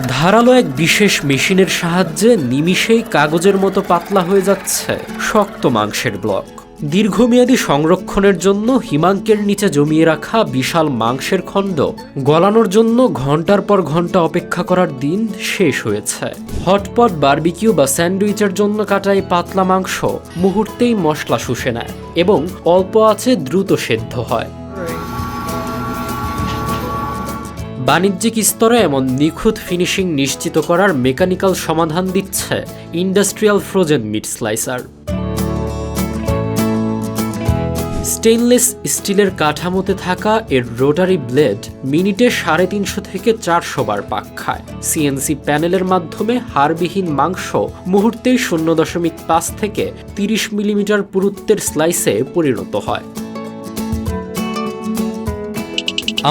ধারালো এক বিশেষ মেশিনের সাহায্যে নিমিষেই কাগজের মতো পাতলা হয়ে যাচ্ছে শক্ত মাংসের ব্লক। দীর্ঘমেয়াদী সংরক্ষণের জন্য হিমাঙ্কের নিচে জমিয়ে রাখা বিশাল মাংসের খণ্ড গলানোর জন্য ঘন্টার পর ঘন্টা অপেক্ষা করার দিন শেষ হয়েছে। হটপট বারবিকিউ বা স্যান্ডউইচের জন্য কাটা এই পাতলা মাংস মুহূর্তেই মশলা শুষে নেয় এবং অল্প আঁচে দ্রুত সেদ্ধ হয়। বাণিজ্যিক স্তরে এমন নিখুঁত ফিনিশিং নিশ্চিত করার মেকানিক্যাল সমাধান দিচ্ছে industrial frozen meat slicer. Stainless স্টিলের কাঠামোতে থাকা এর রোটারি ব্লেড মিনিটে 350 থেকে 400 বার পাক খায়। সিএনসি প্যানেলের মাধ্যমে হাড়বিহীন মাংস মুহূর্তেই 0.5 থেকে 30 মিলিমিটার পুরুত্বের স্লাইসে পরিণত হয়।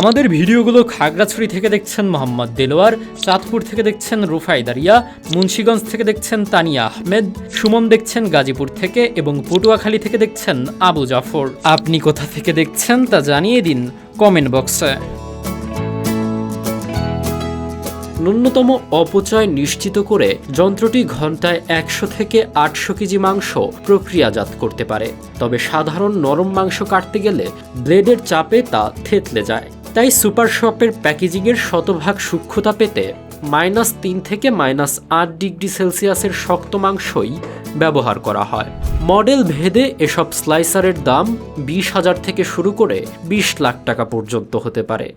আমাদের ভিডিওগুলো খাগড়াছড়ি থেকে দেখছেন মোহাম্মদ দেলোয়ার, চাঁদপুর থেকে দেখছেন রুফাই দারিয়া, মুন্সিগঞ্জ থেকে দেখছেন তানিয়া আহমেদ, সুমন দেখছেন গাজীপুর থেকে এবং পটুয়াখালী থেকে দেখছেন আবু জাফর। আপনি কোথা থেকে দেখছেন তা জানিয়ে দিন কমেন্ট বক্সে। ন্যূনতম অপচয় নিশ্চিত করে যন্ত্রটি ঘন্টায় 100 থেকে 800 কেজি মাংস প্রক্রিয়াজাত করতে পারে। তবে সাধারণ নরম মাংস কাটতে গেলে ব্লেডের চাপে তা থেতলে যায়। তাই সুপার শপের প্যাকেজিংয়ের শতভাগ সূক্ষ্মতা পেতে -3 থেকে -8 ডিগ্রি সেলসিয়াসের শক্ত মাংসই ব্যবহার করা হয়। মডেল ভেদে এসব স্লাইসারের দাম 20,000 থেকে শুরু করে 20 লাখ টাকা পর্যন্ত হতে পারে।